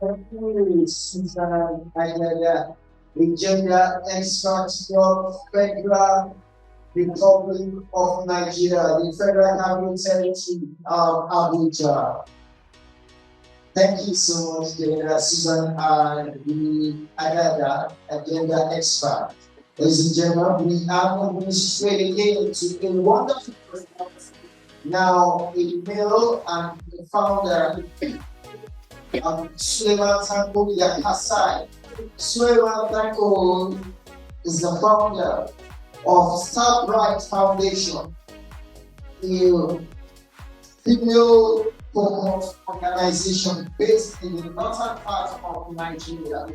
Susan, the gender expert from Federal Republic of Nigeria, the Federal Capital Territory of Abuja. Thank you so much, Susan, and the agenda expert. Ladies and gentlemen, we are going straight again to a wonderful performance. Now, a male and the founder Suleiman Tanko Yakasai. Suleiman Tanko is the founder of Start Right Foundation, a female focused organization based in the northern part of Nigeria.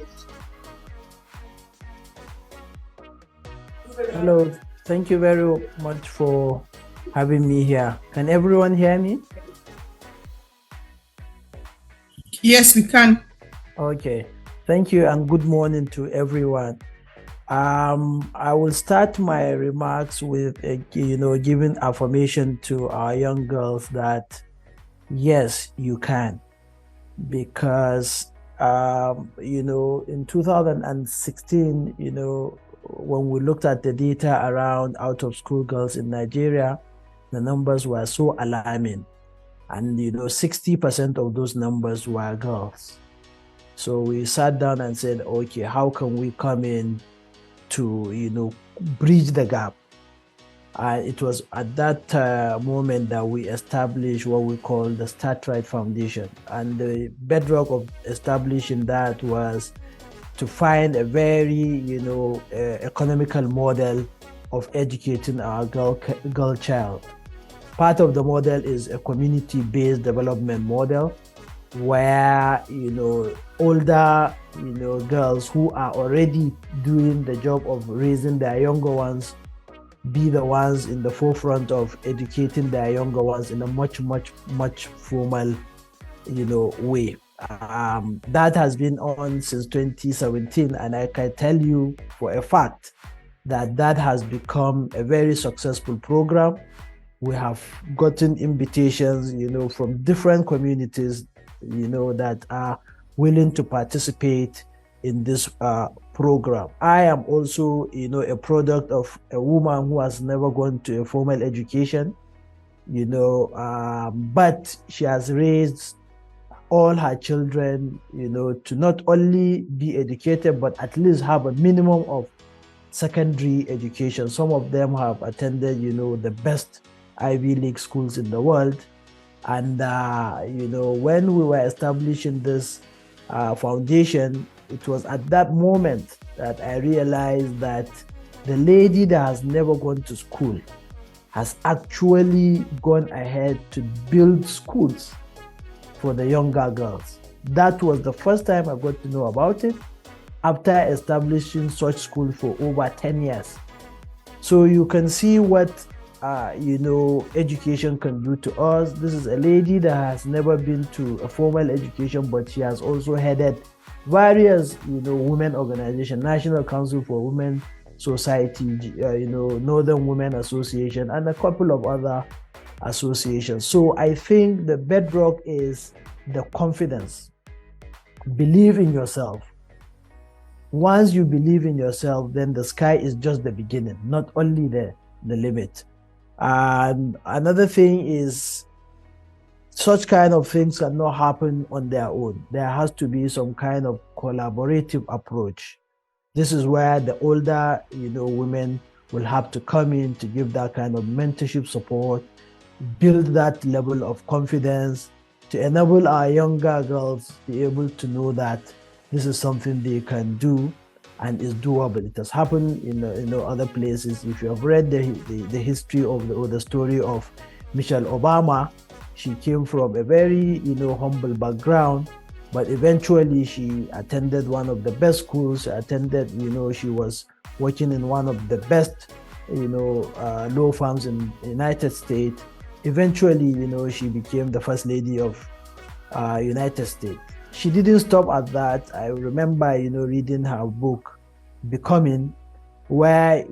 Hello, thank you very much for having me here. Can everyone hear me? Yes, we can. Okay, thank you and good morning to everyone. I will start my remarks with, giving affirmation to our young girls that yes, you can, because in 2016, when we looked at the data around out of school girls in Nigeria, the numbers were so alarming. And 60% of those numbers were girls. So we sat down and said, okay, how can we come in to bridge the gap? It was at that moment that we established what we call the Start Right Foundation. And the bedrock of establishing that was to find a very economical model of educating our girl child. Part of the model is a community-based development model where, older, girls who are already doing the job of raising their younger ones be the ones in the forefront of educating their younger ones in a much, much, much formal, way. That has been on since 2017, and I can tell you for a fact that has become a very successful program. We have gotten invitations, from different communities, that are willing to participate in this program. I am also, a product of a woman who has never gone to a formal education, but she has raised all her children, to not only be educated, but at least have a minimum of secondary education. Some of them have attended, the best Ivy League schools in the world. And, when we were establishing this foundation, it was at that moment that I realized that the lady that has never gone to school has actually gone ahead to build schools for the younger girls. That was the first time I got to know about it after establishing such school for over 10 years. So you can see what education can do to us. This is a lady that has never been to a formal education, but she has also headed various, women organizations, National Council for Women Society, Northern Women Association, and a couple of other associations. So I think the bedrock is the confidence. Believe in yourself. Once you believe in yourself, then the sky is just the beginning, not only the limit. And another thing is, such kind of things cannot happen on their own. There has to be some kind of collaborative approach. This is where the older, women will have to come in to give that kind of mentorship support, build that level of confidence, to enable our younger girls to be able to know that this is something they can do and is doable. It has happened in other places. If you have read the history of the story of Michelle Obama, she came from a very humble background, but eventually she attended one of the best schools. She was working in one of the best law firms in the United States. Eventually, she became the first lady of United States. She didn't stop at that. I remember, reading her book, Becoming, where,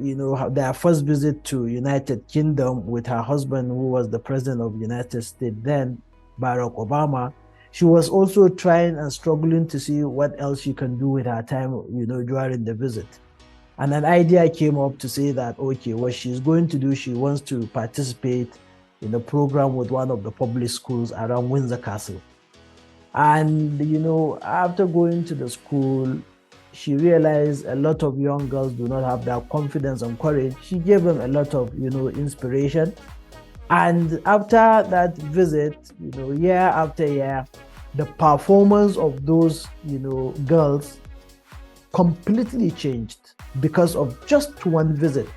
their first visit to United Kingdom with her husband, who was the president of the United States then, Barack Obama. she was also trying and struggling to see what else she can do with her time, during the visit. And an idea came up to say that, okay, what she's going to do, she wants to participate in a program with one of the public schools around Windsor Castle. And, after going to the school, she realized a lot of young girls do not have that confidence and courage. She gave them a lot of, inspiration. And after that visit, year after year, the performance of those, girls completely changed because of just one visit.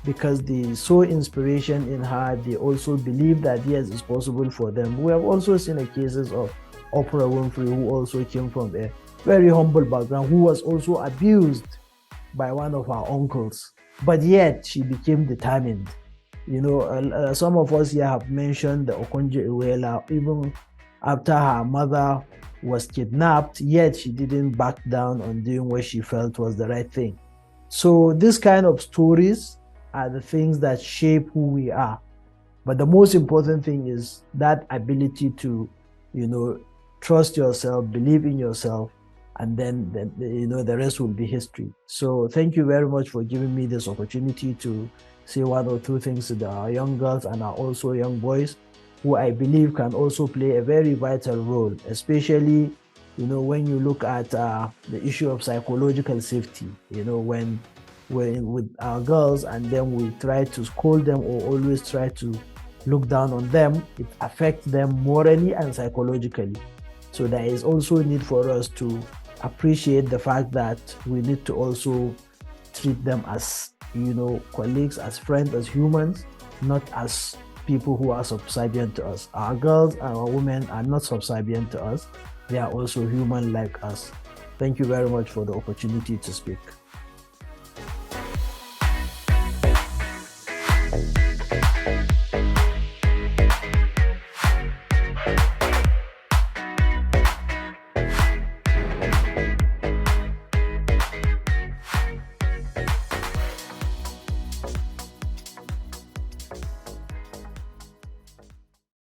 Because they saw inspiration in her, they also believe that yes, it's possible for them. We have also seen cases of Oprah Winfrey, who also came from a very humble background, who was also abused by one of her uncles, but yet she became determined. Some of us here have mentioned the Okonjo-Iweala, even after her mother was kidnapped, yet she didn't back down on doing what she felt was the right thing. So this kind of stories are the things that shape who we are. But the most important thing is that ability to, trust yourself, believe in yourself, and then the rest will be history. So thank you very much for giving me this opportunity to say one or two things to our young girls and our also young boys, who I believe can also play a very vital role, especially, when you look at the issue of psychological safety, when we're with our girls and then we try to scold them or always try to look down on them, it affects them morally and psychologically. So there is also a need for us to appreciate the fact that we need to also treat them as, colleagues, as friends, as humans, not as people who are subservient to us. Our girls and our women are not subservient to us. They are also human like us. Thank you very much for the opportunity to speak.